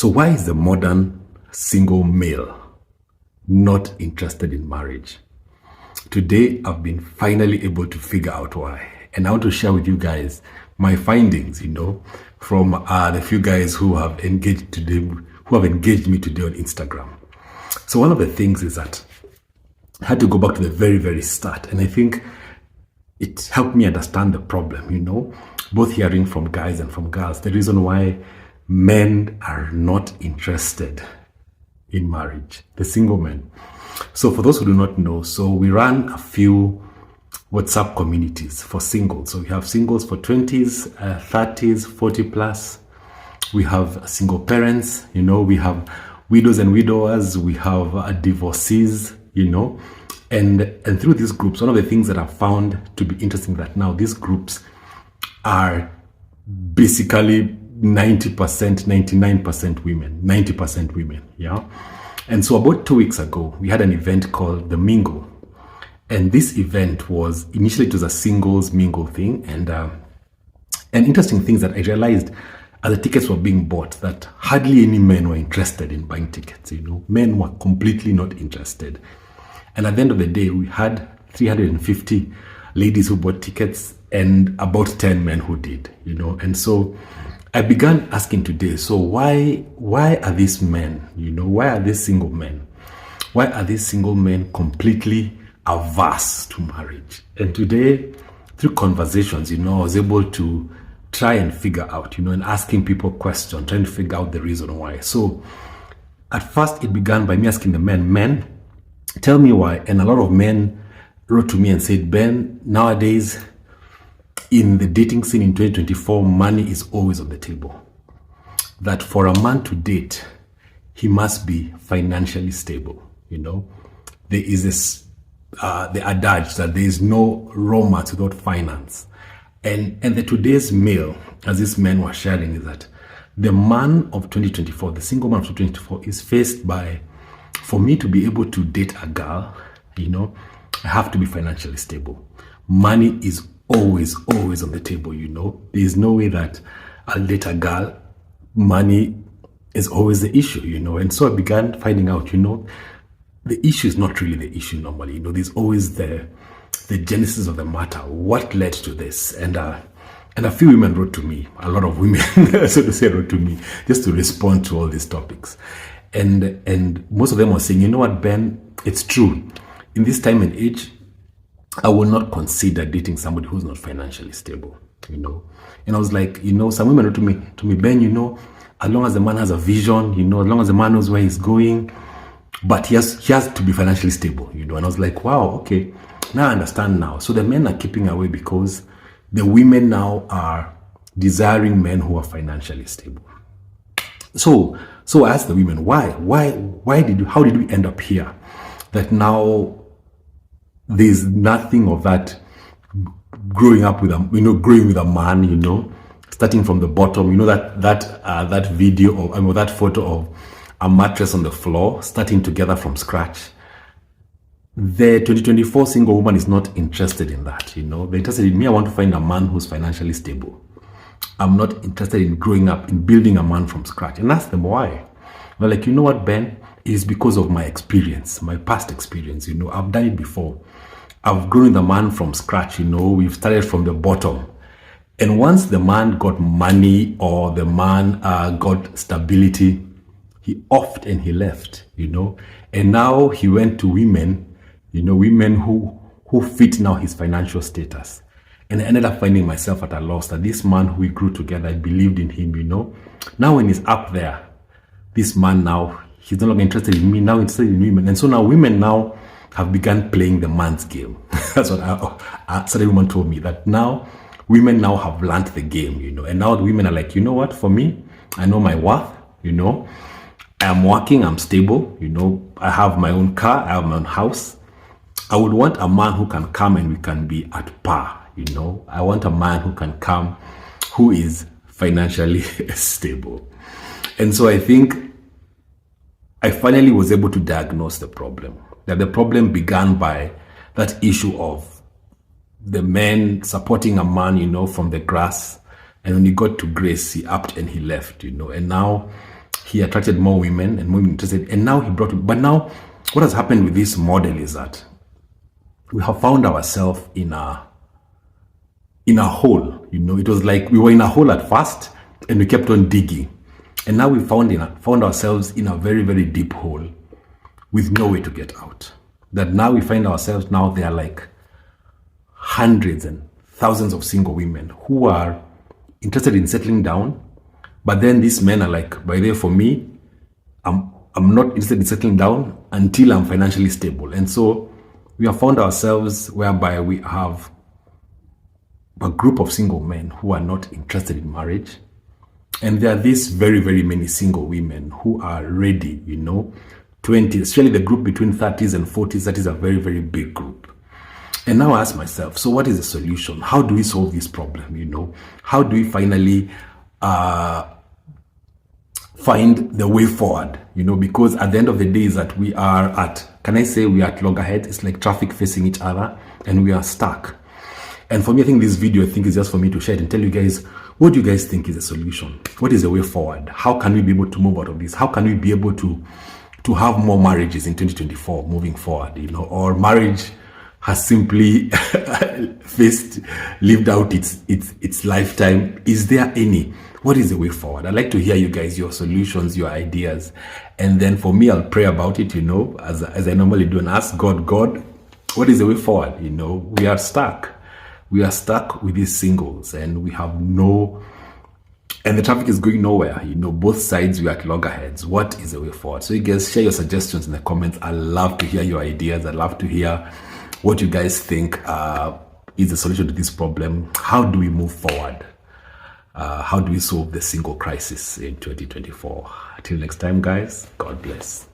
So why is the modern single male not interested in marriage? Today, I've been finally able to figure out why. And I want to share with you guys my findings, from the few guys who have engaged me today on Instagram. So one of the things is that I had to go back to the very, very start. And I think it helped me understand the problem, both hearing from guys and from girls, the reason why men are not interested in marriage, the single men. So for those who do not know, so we run a few WhatsApp communities for singles. So we have singles for 20s, 30s, 40 plus. We have single parents, we have widows and widowers, we have divorcees, and through these groups, one of the things that I've found to be interesting that now these groups are basically 90%, 99% women, 90% women, yeah? And so about 2 weeks ago, we had an event called The Mingle. And this event was, initially it was a singles mingle thing. And interesting things that I realized as the tickets were being bought, that hardly any men were interested in buying tickets, Men were completely not interested. And at the end of the day, we had 350 ladies who bought tickets and about 10 men who did, And so I began asking today, so why are these men, why are these single men? Why are these single men completely averse to marriage? And today, through conversations, I was able to try and figure out, and asking people questions, trying to figure out the reason why. So at first, it began by me asking the men, tell me why. And a lot of men wrote to me and said, Ben, nowadays, in the dating scene in 2024, money is always on the table. That for a man to date, he must be financially stable. There is this the adage that there is no romance without finance. And the today's male, as these men were sharing, is that the man of 2024, the single man of 2024, is faced by, for me to be able to date a girl, I have to be financially stable. Money is always on the table, There is no way that I'll date a girl. Money is always the issue, And so I began finding out, the issue is not really the issue normally. There's always the genesis of the matter. What led to this? And a few women wrote to me, a lot of women, so to say, wrote to me just to respond to all these topics. And most of them were saying, you know what, Ben, it's true. In this time and age, I will not consider dating somebody who's not financially stable, And I was like, some women wrote to me, Ben, as long as the man has a vision, as long as the man knows where he's going, but he has to be financially stable, And I was like, wow, okay, now I understand now. So the men are keeping away because the women now are desiring men who are financially stable. So I asked the women, how did we end up here? That now there's nothing of that growing with a man, starting from the bottom, that video of, that photo of a mattress on the floor, starting together from scratch. The 2024 single woman is not interested in that, They're interested in me. I want to find a man who's financially stable. I'm not interested in growing up, in building a man from scratch. And ask them why. They're like, you know what, Ben? It is because of my experience, my past experience. I've done it before. I've grown the man from scratch. We've started from the bottom. And once the man got money or the man got stability, he offed and he left, And now he went to women, women who fit now his financial status. And I ended up finding myself at a loss that this man who we grew together, I believed in him, Now when he's up there, this man now, he's no longer interested in me, now interested in women. And so now women now have begun playing the man's game. That's what a woman told me, that now women now have learned the game, And now the women are like, you know what, for me, I know my worth, I'm working, I'm stable, I have my own car, I have my own house. I would want a man who can come and we can be at par, I want a man who can come who is financially stable. And so I think I finally was able to diagnose the problem. That the problem began by that issue of the men supporting a man, from the grass. And when he got to grace, he upped and he left, And now he attracted more women and more women interested, and now he brought. But now, what has happened with this model is that we have found ourselves in a hole. It was like we were in a hole at first, and we kept on digging, and now we found ourselves in a very, very deep hole with no way to get out. That now we find ourselves, now there are like hundreds and thousands of single women who are interested in settling down, but then these men are like, by the way, for me, I'm not interested in settling down until I'm financially stable. And so we have found ourselves whereby we have a group of single men who are not interested in marriage, and there are these very, very many single women who are ready, 20s, especially the group between 30s and 40s. That is a very, very big group. And now I ask myself, so what is the solution? How do we solve this problem? How do we finally find the way forward? Because at the end of the day is that we are at loggerheads. It's like traffic facing each other, and we are stuck. And for me, I think this video, is just for me to share it and tell you guys, what do you guys think is the solution? What is the way forward? How can we be able to move out of this? How can we be able to have more marriages in 2024 moving forward? Or marriage has simply lived out its lifetime. Is there any? What is the way forward? I'd like to hear you guys, your solutions, your ideas. And then for me, I'll pray about it, as I normally do, and ask God, what is the way forward? We are stuck. We are stuck with these singles, and we have and the traffic is going nowhere. Both sides, we are at loggerheads. What is the way forward? So you guys share your suggestions in the comments. I love to hear your ideas. I love to hear what you guys think is the solution to this problem. How do we move forward? How do we solve the single crisis in 2024? Until next time, guys, God bless.